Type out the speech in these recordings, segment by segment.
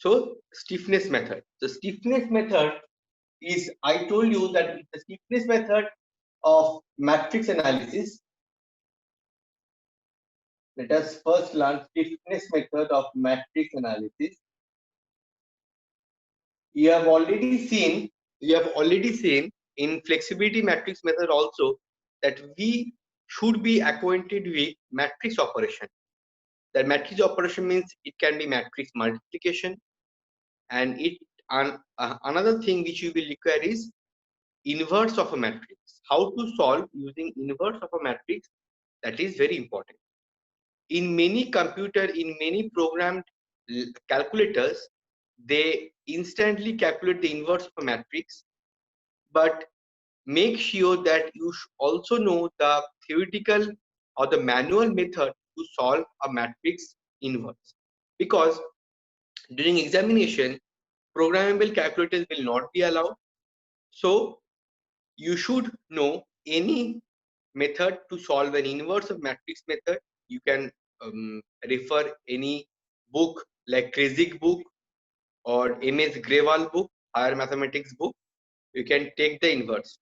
So stiffness method. The stiffness method is, I told you that the stiffness method of matrix analysis. Let us first learn stiffness method of matrix analysis. You have already seen in flexibility matrix method also that we should be acquainted with matrix operation. That matrix operation means it can be matrix multiplication, and another thing which you will require is inverse of a matrix. How to solve using inverse of a matrix, that is very important. In many programmed calculators, they instantly calculate the inverse of a matrix, but make sure that you also know the theoretical or the manual method to solve a matrix inverse, because during examination programmable calculators will not be allowed. So you should know any method to solve an inverse of matrix method. You can refer any book like Kreyszig book or MS Grewal book, higher mathematics book. You can take the inverse.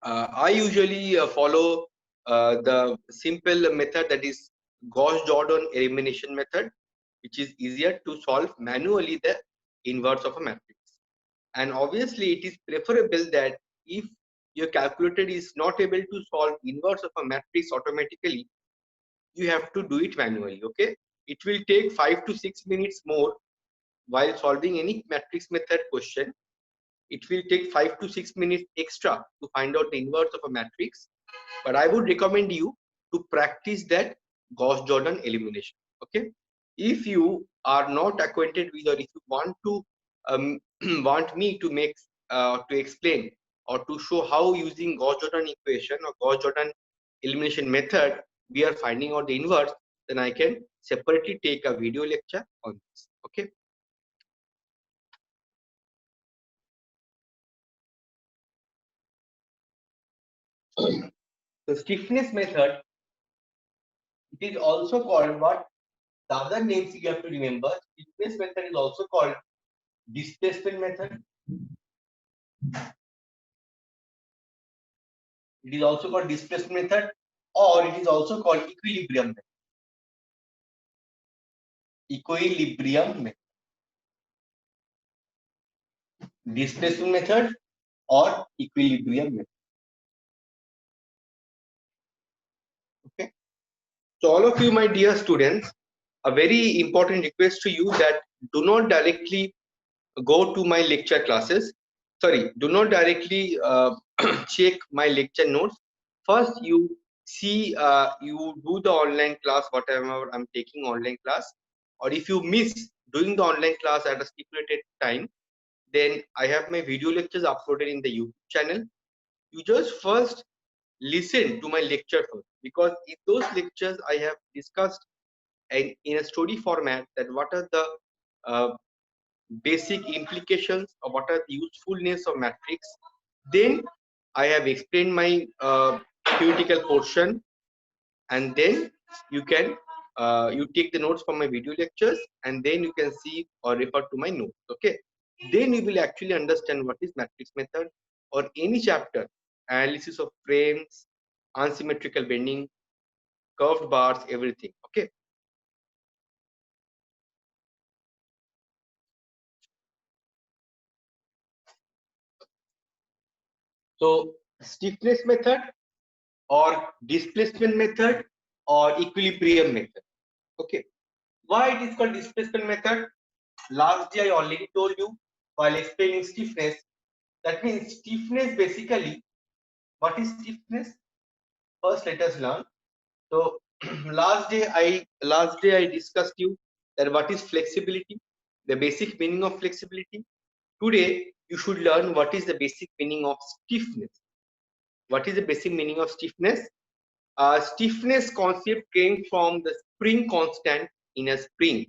I usually follow the simple method, that is Gauss-Jordan elimination method, which is easier to solve manually the inverse of a matrix. And obviously it is preferable that if your calculator is not able to solve inverse of a matrix automatically, you have to do it manually. Okay, it will take 5 to 6 minutes more while solving any matrix method question. It will take 5 to 6 minutes extra to find out the inverse of a matrix, but I would recommend you to practice that Gauss-Jordan elimination. Okay, if you are not acquainted with, or if you want to want me to make to explain or to show how using Gauss-Jordan equation or Gauss-Jordan elimination method we are finding out the inverse, then I can separately take a video lecture on this. Okay. The stiffness method, it is also called what? The other names you have to remember. Stiffness method is also called displacement method. It is also called displacement method, or it is also called equilibrium method. Equilibrium method. Displacement method or equilibrium method. Okay. So all of you, my dear students, a very important request to you that do not directly go to my lecture classes. Sorry, do not directly check my lecture notes. First, you see, you do the online class, whatever I'm taking online class, or if you miss doing the online class at a stipulated time, then I have my video lectures uploaded in the YouTube channel. You just first listen to my lecture first, because in those lectures I have discussed in a story format that what are the uh, basic implications or what are the usefulness of matrix. Then I have explained my theoretical portion, and then you can you take the notes from my video lectures, and then you can see or refer to my notes. Okay, then you will actually understand what is matrix method or any chapter, analysis of frames, unsymmetrical bending, curved bars, everything. Okay. So stiffness method or displacement method or equilibrium method. Okay. Why it is called displacement method? Last day I already told you while explaining stiffness. That means stiffness basically, what is stiffness? First let us learn. So last day I discussed you that what is flexibility, the basic meaning of flexibility. Today you should learn what is the basic meaning of stiffness. What is the basic meaning of stiffness? Stiffness concept came from the spring constant in a spring.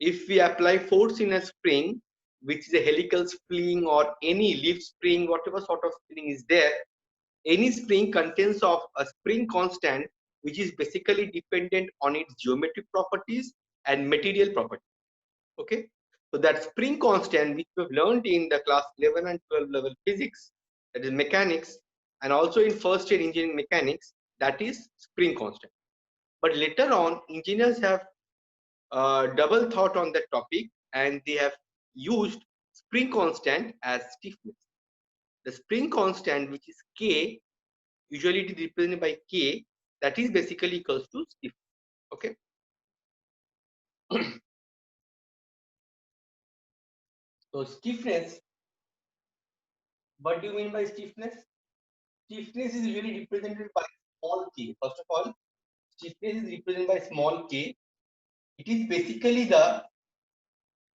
If we apply force in a spring, which is a helical spring or any leaf spring, whatever sort of spring is there, any spring contains of a spring constant, which is basically dependent on its geometric properties and material properties. Okay, so that spring constant which we have learned in the class 11 and 12 level physics, that is mechanics, and also in first year engineering mechanics, that is spring constant. But later on, engineers have double thought on that topic, and they have used spring constant as stiffness. The spring constant, which is K, usually it is represented by K, that is basically equals to stiffness. Okay. So stiffness, what do you mean by stiffness? Stiffness is usually represented by small k. First of all, stiffness is represented by small k. It is basically the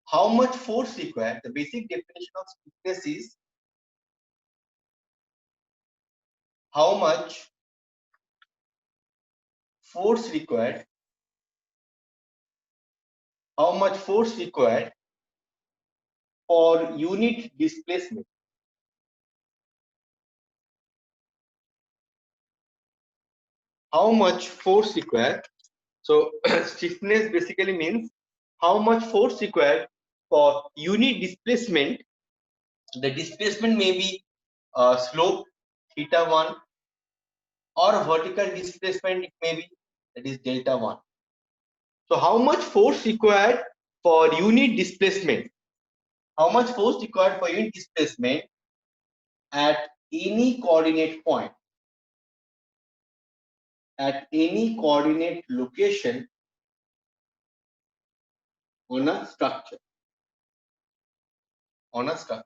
how much force required. The basic definition of stiffness is how much force required, how much force required for unit displacement. How much force required. So stiffness basically means how much force required for unit displacement. The displacement may be slope theta 1, or vertical displacement it may be, that is delta 1. So how much force required for unit displacement? How much force required for unit displacement at any coordinate point, at any coordinate location on a structure, on a structure.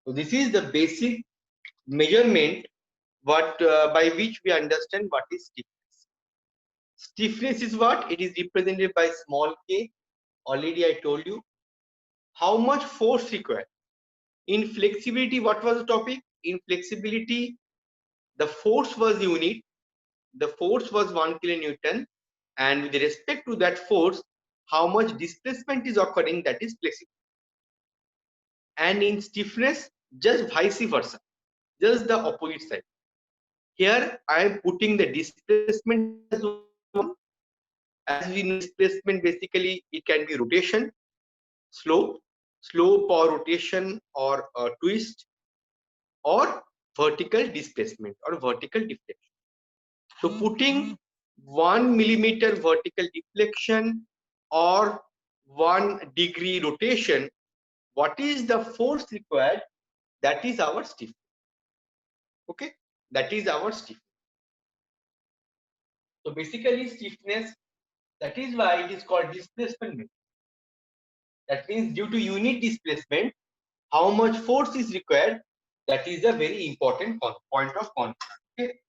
So this is the basic measurement by which we understand what is stiffness. Stiffness is what? It is represented by small k. Already I told you. How much force required? In flexibility, what was the topic? In flexibility, the force was unit. The force was 1 kilonewton, and with respect to that force, how much displacement is occurring, that is flexibility. And in stiffness, just vice versa, just the opposite side. Here I am putting the displacement as one. As we know, displacement basically it can be rotation, slope, or rotation, or twist, or vertical displacement or vertical deflection. So putting 1 millimeter vertical deflection or 1 degree rotation, what is the force required? That is our stiffness. Okay, that is our stiffness. So basically stiffness, that is why it is called displacement method. That means due to unit displacement, how much force is required, that is a very important point of contact. Okay,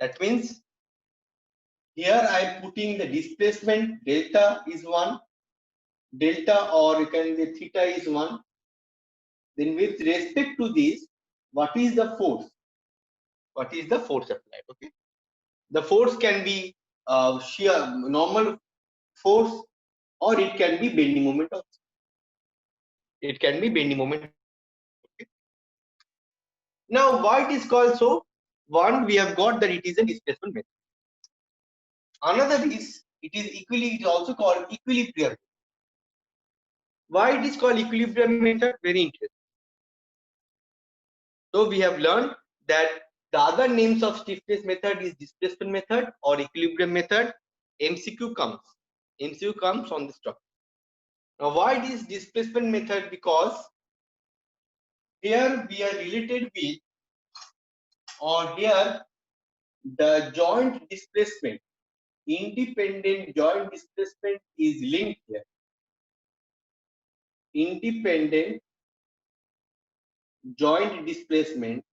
that means here I am putting the displacement delta is 1, delta, or you can say theta is 1. Then with respect to this, what is the force? What is the force applied? Okay, the force can be shear normal force, or it can be bending moment also. It can be bending moment. Okay. Now why it is called so? One, we have got that it is a displacement method. Another is it is also called equilibrium. Why it is called equilibrium method? Very interesting. So we have learned that the other names of stiffness method is displacement method or equilibrium method. MCQ comes. MCQ comes on this topic. Now why this displacement method? Because here we are related with, or here the joint displacement, independent joint displacement is linked here. Independent joint displacement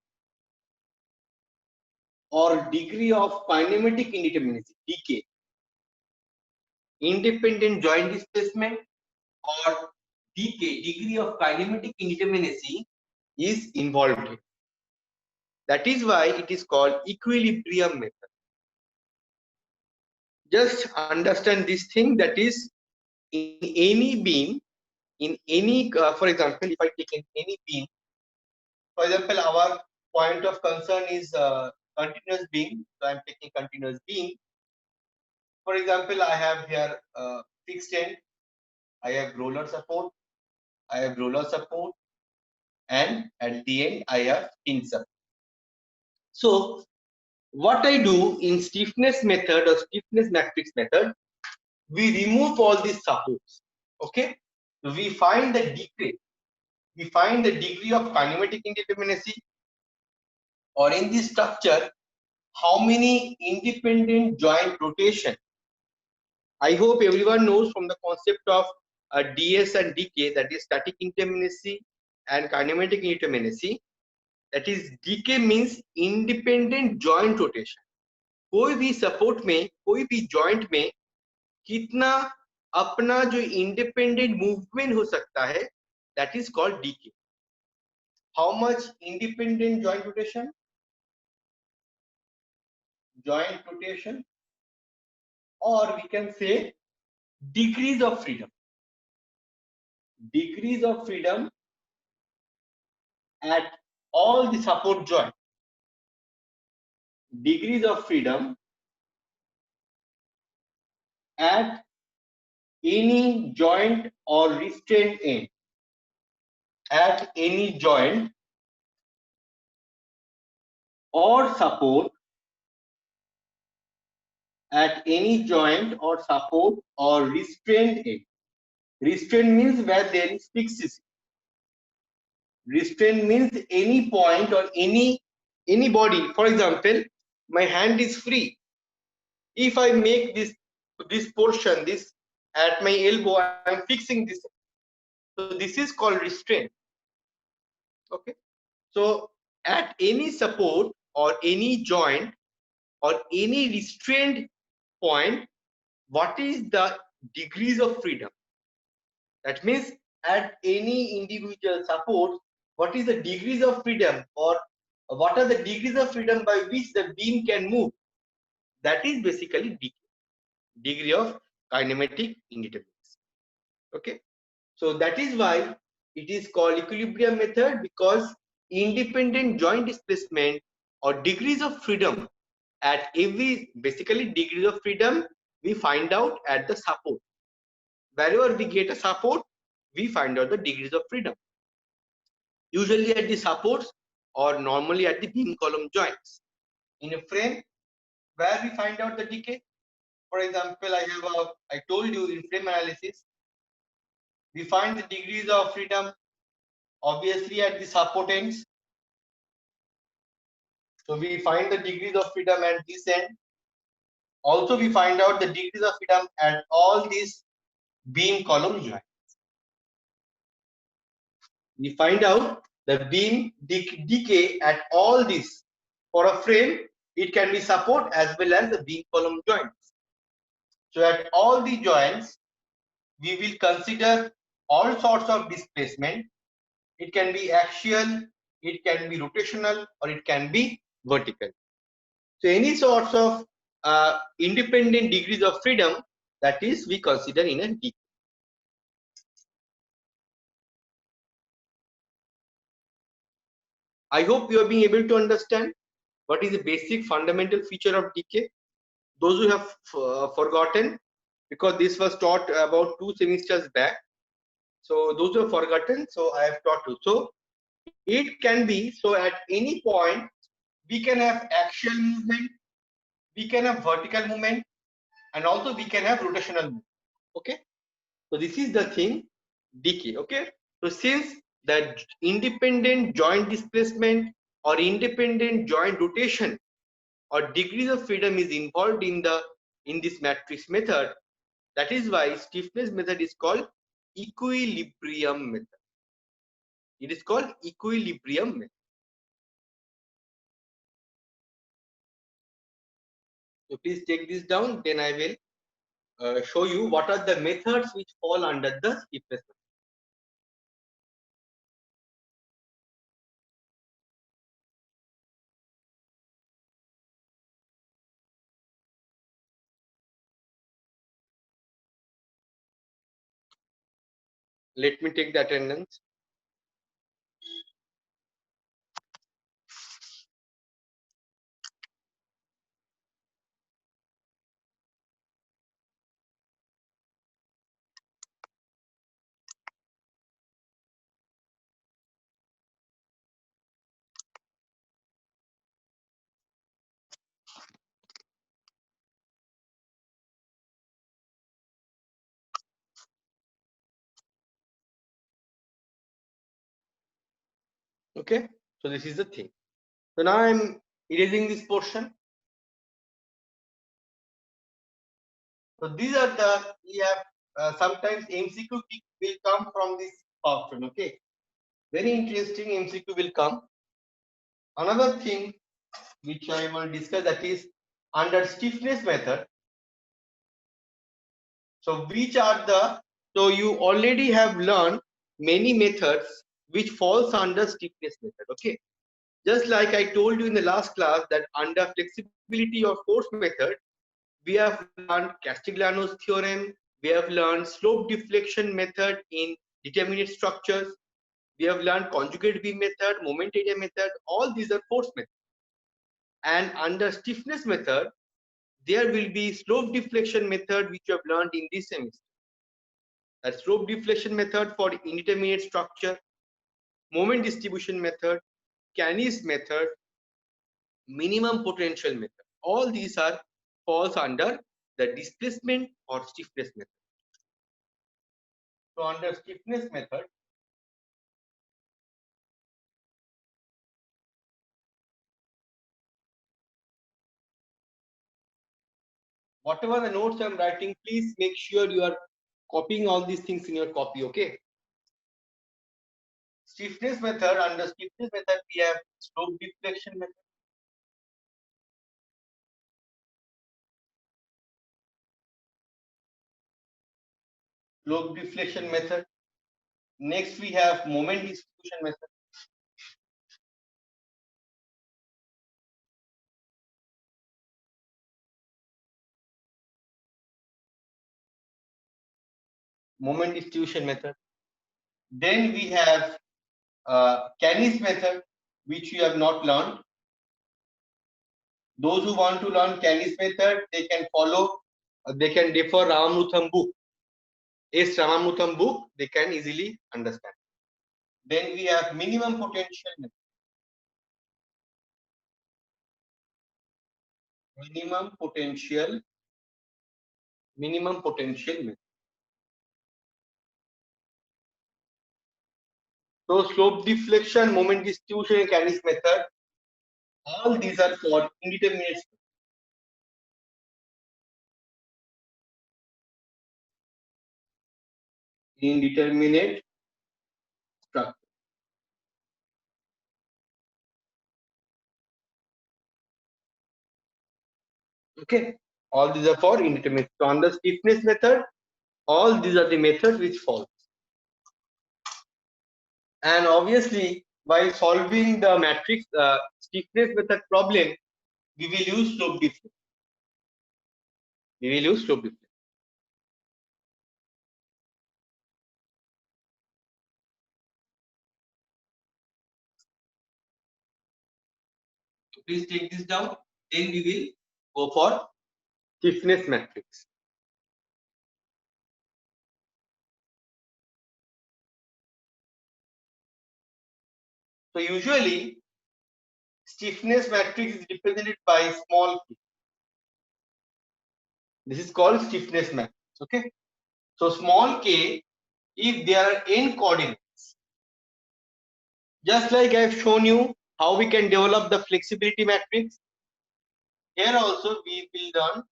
or degree of kinematic indeterminacy, DK. Independent joint displacement or DK, degree of kinematic indeterminacy, is involved here. That is why it is called equilibrium method. Just understand this thing, that is in any beam, in any, for example, if I take in any beam, for example, our point of concern is continuous beam. So I'm taking continuous beam. For example, I have here fixed end, I have roller support, and at the end I have pin support. So what I do in stiffness method or stiffness matrix method, we remove all these supports. Okay, we find the degree, of kinematic indeterminacy, or in this structure, how many independent joint rotation. I hope everyone knows from the concept of DS and DK, that is static indeterminacy and kinematic indeterminacy. That is DK means independent joint rotation. कोई भी support में, कोई भी joint में कितना अपना जो independent movement हो सकता है, that is called DK. How much independent joint rotation, or we can say degrees of freedom. Degrees of freedom at all the support joint. Degrees of freedom at any joint or restraint end. At any joint or support, at any joint or support or restraint end. Restraint means where there is fixity. Restraint means any point or any body. For example, my hand is free. If I make this portion, this at my elbow, I am fixing this. So this is called restraint. Okay. So at any support or any joint or any restraint point, what is the degrees of freedom? That means at any individual support, what is the degrees of freedom, or what are the degrees of freedom by which the beam can move? That is basically degree of kinematic indeterminacy. Okay, so that is why it is called equilibrium method, because independent joint displacement or degrees of freedom at every, basically degrees of freedom we find out at the support. Wherever we get a support, we find out the degrees of freedom, usually at the supports or normally at the beam column joints. In a frame, where we find out the decay, for example, I told you in frame analysis, we find the degrees of freedom obviously at the support ends. So we find the degrees of freedom at this end. Also, we find out the degrees of freedom at all these beam column joints. We find out the beam decay at all these. For a frame, it can be support as well as the beam column joints. So at all the joints, we will consider all sorts of displacement. It can be axial, it can be rotational, or it can be vertical. So any sorts of independent degrees of freedom, that is we consider in a decay. I hope you are being able to understand what is the basic fundamental feature of decay. Those who have forgotten, because this was taught about 2 semesters back, so those who have forgotten, so I have taught you. So it can be, so at any point we can have axial movement, we can have vertical movement, and also we can have rotational movement. Okay, so this is the thing, decay. Okay, so since the independent joint displacement or independent joint rotation or degrees of freedom is involved in this matrix method, that is why stiffness method is called equilibrium method. It is called equilibrium method. So please take this down, then I will show you what are the methods which fall under the stiffness method. Let me take the attendance. Okay, so this is the thing. So now I'm erasing this portion. So these are the, we have sometimes MCQ will come from this option. Okay, very interesting MCQ will come. Another thing which I will discuss, that is under stiffness method. So which are the, so you already have learned many methods which falls under stiffness method. Okay, just like I told you in the last class that under flexibility or force method, we have learned Castigliano's theorem, we have learned slope deflection method in determinate structures, we have learned conjugate beam method, moment area method, all these are force methods. And under stiffness method, there will be slope deflection method which you have learned in this semester. A slope deflection method for indeterminate structure, moment distribution method, Canis method, minimum potential method. All these are falls under the displacement or stiffness method. So under stiffness method, whatever the notes I'm writing, please make sure you are copying all these things in your copy. Okay. Stiffness method, under stiffness method, we have slope deflection method. Slope deflection method. Next, we have moment distribution method. Moment distribution method. Then we have Canis method, which you have not learned. Those who want to learn Canis method, they can follow, they can refer Ramanutham book. Yes, Ramanutham book, they can easily understand. Then we have minimum potential method. Minimum potential method. So slope deflection, moment distribution, and Canis method, all these are for indeterminate. Indeterminate structure. Okay, all these are for indeterminate. So under stiffness method, all these are the methods which fall. And obviously, while solving the matrix stiffness method problem, we will use slope deflection. We will use slope deflection. So please take this down. Then we will go for stiffness matrix. So usually, stiffness matrix is represented by small k. This is called stiffness matrix. Okay. So small k, if there are n coordinates, just like I have shown you how we can develop the flexibility matrix, here also we will learn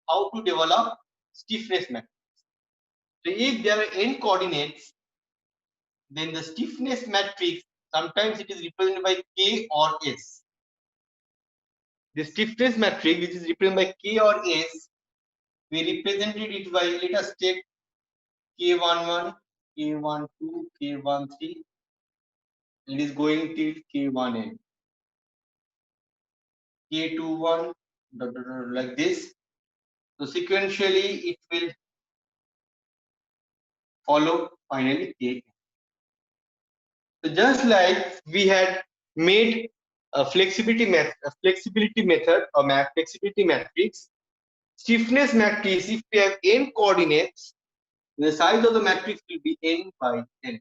how to develop stiffness matrix. So if there are n coordinates, then the stiffness matrix, sometimes it is represented by k or s. The stiffness matrix, which is represented by k or s, we represented it by, let us take k11, k12, k13. It is going till k1n, k21, like this. So sequentially, it will follow finally k. So just like we had made a flexibility method or flexibility matrix, stiffness matrix, if we have n coordinates, the size of the matrix will be n by n.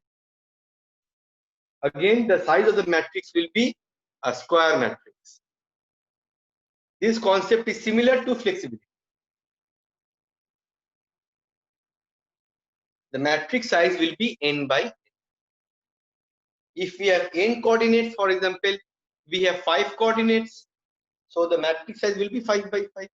Again, the size of the matrix will be a square matrix. This concept is similar to flexibility. The matrix size will be n by n. If we have n coordinates, for example, we have 5 coordinates, so the matrix size will be 5 by 5.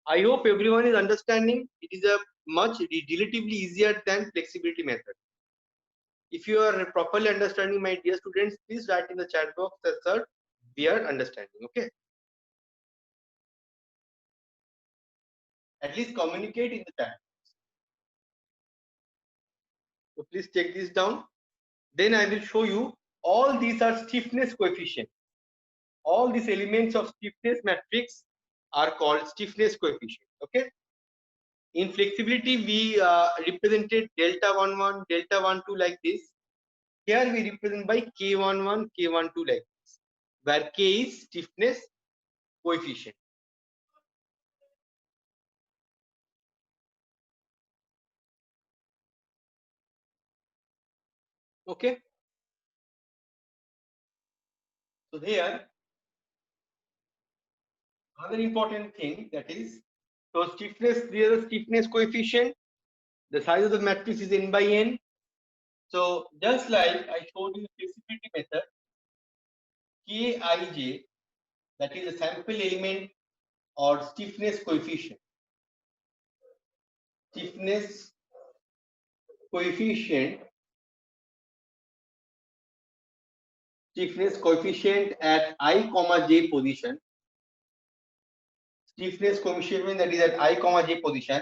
I hope everyone is understanding. It is a much relatively easier than flexibility method. If you are properly understanding, my dear students, please write in the chat box that sir, we are understanding. Okay. At least communicate in the chat. So please take this down. Then I will show you all these are stiffness coefficient. All these elements of stiffness matrix are called stiffness coefficient. Okay. In flexibility, we represented delta 11, delta 12 like this. Here we represent by K11, K12 like this, where K is stiffness coefficient. Okay. So here, another important thing, that is, so stiffness, there is a stiffness coefficient. The size of the matrix is n by n. So just like I showed you flexibility method, Kij, that is a sample element or stiffness coefficient. Stiffness coefficient, stiffness coefficient at I comma j position. Stiffness coefficient that is at I comma j position.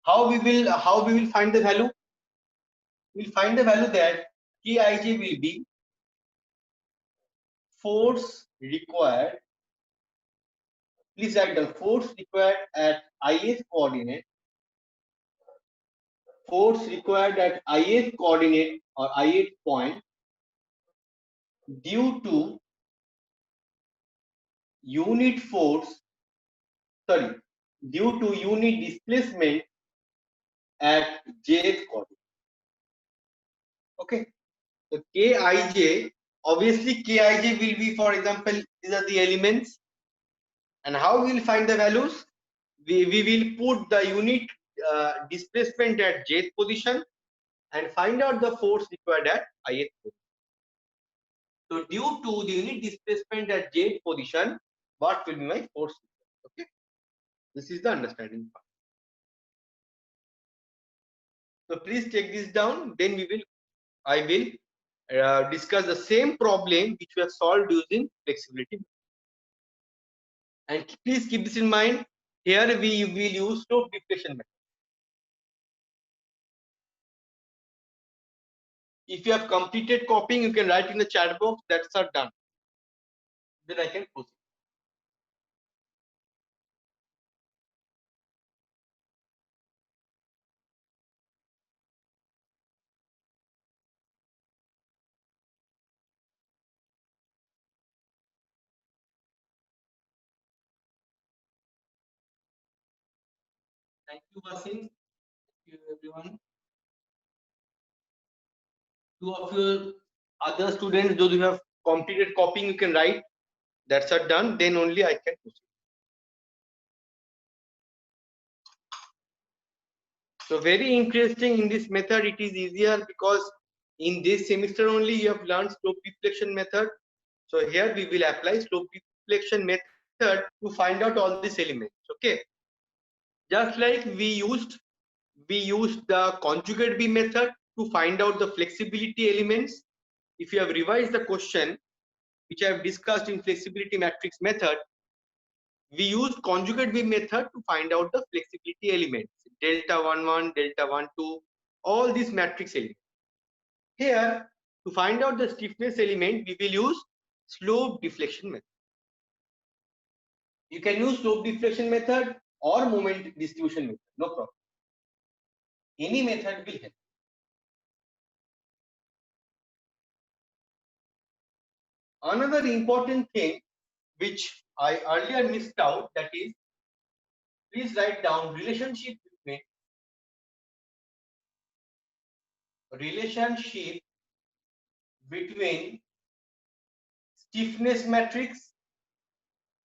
How we will find the value? We'll find the value that Kij will be force required. Please write down force required at ith coordinate. Force required at ith coordinate or ith point due to unit force, sorry, due to unit displacement at jth coordinate. Okay. So Kij, obviously Kij will be, for example, these are the elements. And how we will find the values? We will put the unit displacement at jth position and find out the force required at ith position. So due to the unit displacement at jth position, what will be my force? Okay, this is the understanding part. So please take this down. Then I will discuss the same problem which we have solved using flexibility. And please keep this in mind. Here we will use slope deflection method. If you have completed copying, you can write in the chat box. That's are done. Then I can proceed. Thank you, Vasim. Thank you, everyone. Two of your other students, those who have completed copying, you can write. That's are done. Then only I can proceed. So very interesting in this method. It is easier because in this semester only you have learned slope deflection method. So here we will apply slope deflection method to find out all these elements. Okay. Just like we used the conjugate beam method to find out the flexibility elements. If you have revised the question which I have discussed in flexibility matrix method, we use conjugate beam method to find out the flexibility elements, delta 11, delta 12, all these matrix elements. Here, to find out the stiffness element, we will use slope deflection method. You can use slope deflection method or moment distribution method, no problem. Any method will help. Another important thing which I earlier missed out, that is, please write down relationship between stiffness matrix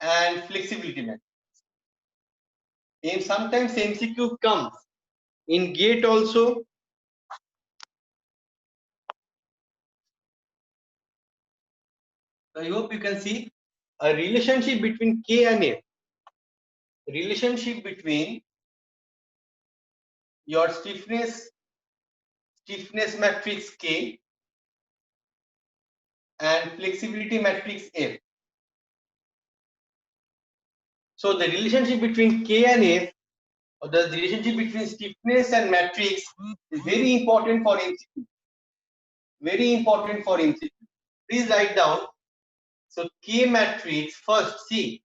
and flexibility matrix. And sometimes MCQ comes In gate also, I hope you can see a relationship between K and F. Relationship between your stiffness matrix K and flexibility matrix F. So the relationship between K and F, or the relationship between stiffness and matrix, is very important for MCQ. Very important for MCQ. Please write down. So K matrix, first see,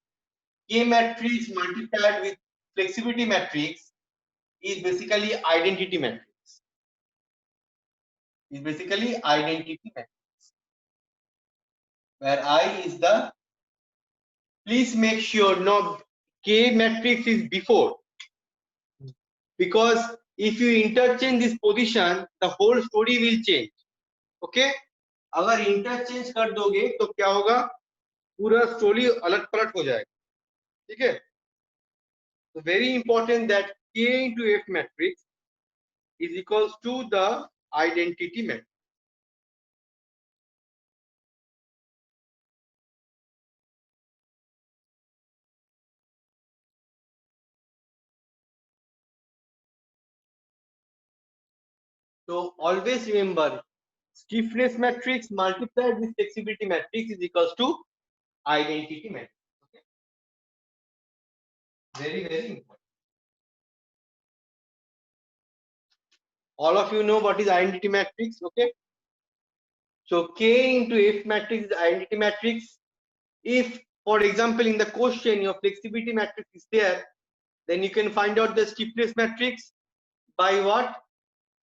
K matrix multiplied with flexibility matrix is basically identity matrix. Is basically identity matrix, where I is the, please make sure no K matrix is before, because if you interchange this position, the whole story will change. Okay, अगर interchange कर दोगे तो क्या होगा, पूरा story a lot पलट हो जाएगा. ठीक है, so very important that K into F matrix is equals to the identity matrix. So always remember, stiffness matrix multiplied with flexibility matrix is equals to identity matrix. Okay, very important. All of you know what is identity matrix. Okay, so K into F matrix is identity matrix. If, for example, in the question your flexibility matrix is there, then you can find out the stiffness matrix by what?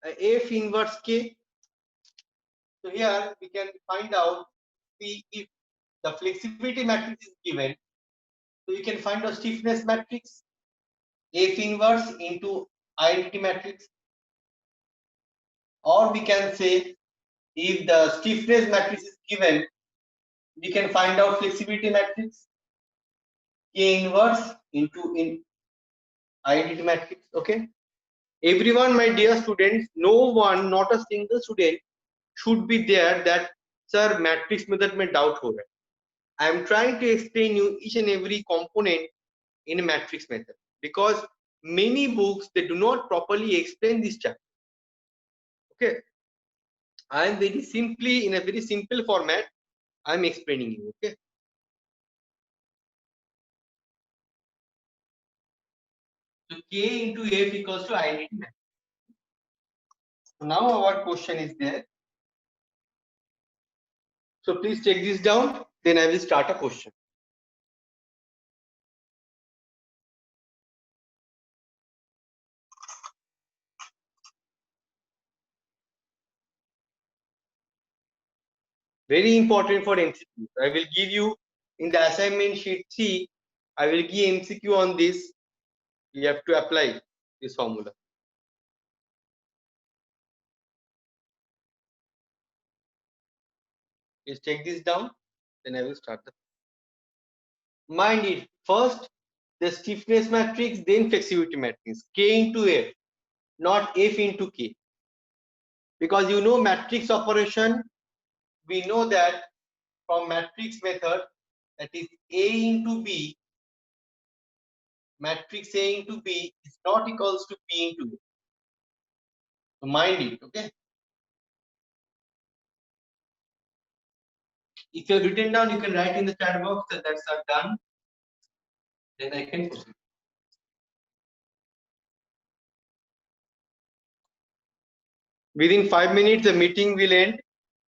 F inverse K. So here we can find out if the flexibility matrix is given, so you can find a stiffness matrix F inverse into identity matrix, or we can say if the stiffness matrix is given, we can find out flexibility matrix K inverse into identity matrix. Okay, everyone, my dear students, no one, not a single student should be there that sir matrix method में doubt हो रहा है. I am trying to explain you each and every component in a matrix method, because many books they do not properly explain this chapter. Okay, I am very simply, in a very simple format, I am explaining you. Okay, so K into F equals to identity matrix. So now our question is there. So please take this down. Then I will start a question. Very important for MCQ. I will give you in the assignment sheet 3. I will give MCQ on this. You have to apply this formula. Please take this down. Then I will start the. Mind it, first the stiffness matrix, then flexibility matrix. K into F, not F into K. Because you know matrix operation, we know that from matrix method, that is A into B, matrix A into B is not equals to B into A. So mind it, okay? If you have written down, you can write in the chat box that that's done. Then I can proceed. Within 5 minutes, the meeting will end.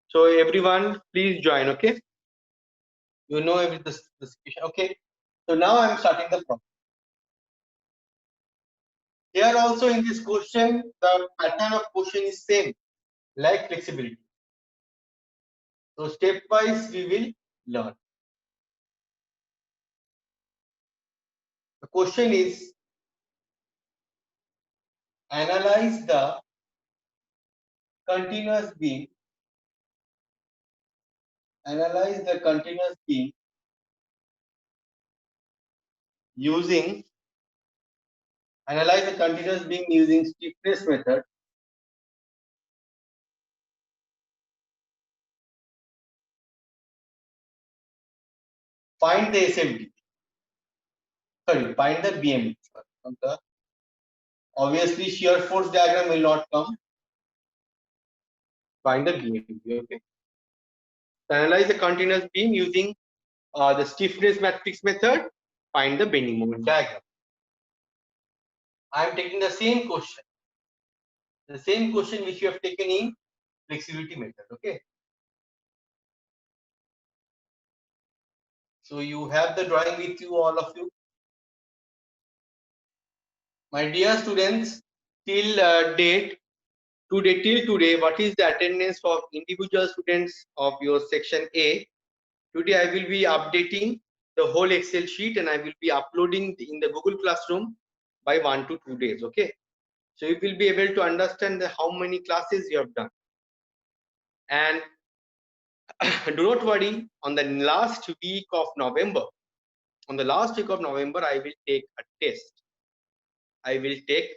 So everyone, please join, okay? You know the situation, okay? So now I'm starting the problem. Here also in this question, the pattern of question is same, like flexibility. So stepwise we will learn. The question is, analyze the continuous beam. Analyze the continuous beam using Analyze the continuous beam using stiffness method. Find the SFD. Sorry, find the BMD. Obviously, shear force diagram will not come. Find the BMD. Okay. So analyze the continuous beam using the stiffness matrix method. Find the bending moment diagram. I am taking the same question. The same question which you have taken in flexibility method. Okay. So you have the drawing with you, all of you. My dear students, till till today, what is the attendance of individual students of your section A? Today I will be updating the whole Excel sheet and I will be uploading in the Google Classroom by 1 to 2 days. Okay. So you will be able to understand how many classes you have done. And do not worry, on the last week of November, I will take a test. I will take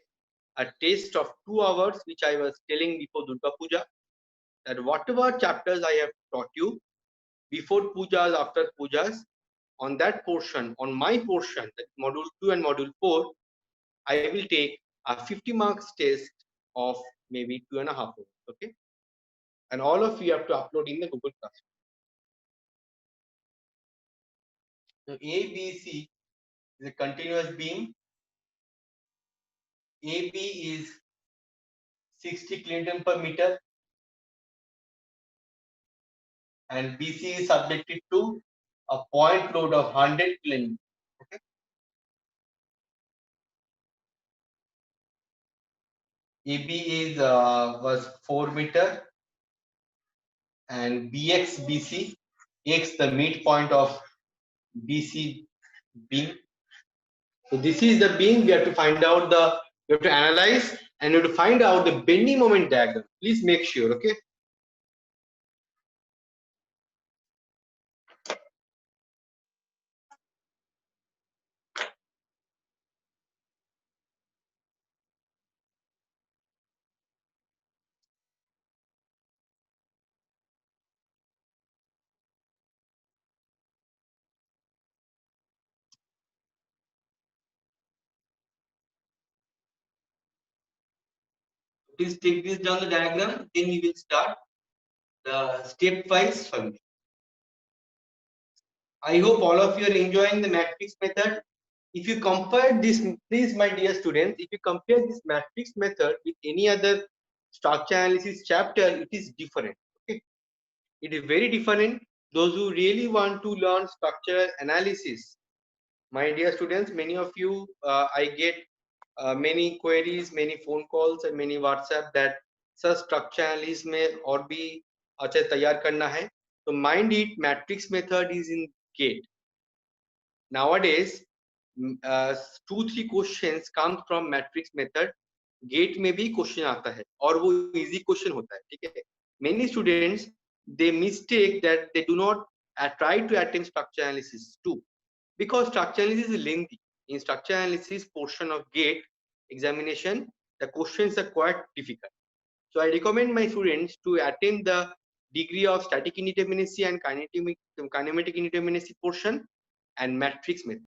a test of 2 hours, which I was telling before Durga Puja, that whatever chapters I have taught you before pujas, after pujas, on that portion, on my portion, that module 2 and module 4, I will take a 50 marks test of maybe 2.5 hours. Okay. And all of you have to upload in the Google Classroom. So ABC is a continuous beam. AB is 60 kilonewton per meter and BC is subjected to a point load of 100 kilonewton. Okay. AB is was 4 meter and BC, X the midpoint of BC beam. So this is the beam. We have to find out you have to analyze and you have to find out the bending moment diagram. Please make sure, okay? Please take this down the diagram, then we will start the stepwise solution. I hope all of you are enjoying the matrix method. If you compare this, please, my dear students, if you compare this matrix method with any other structure analysis chapter, it is different. Okay, it is very different. Those who really want to learn structural analysis, my dear students, many of you, I get many queries, many phone calls, and many WhatsApp that sir structure analysis में और भी अच्छा तैयार करना है. So mind it, matrix method is in GATE. Nowadays, 2-3 questions come from matrix method. GATE में भी question आता है और वो easy question होता है, ठीक है. Many students they mistake that they do not try to attempt structure analysis too, because structure analysis is lengthy. In structure analysis portion of GATE examination, the questions are quite difficult. So I recommend my students to attempt the degree of static indeterminacy and kinematic indeterminacy portion and matrix method.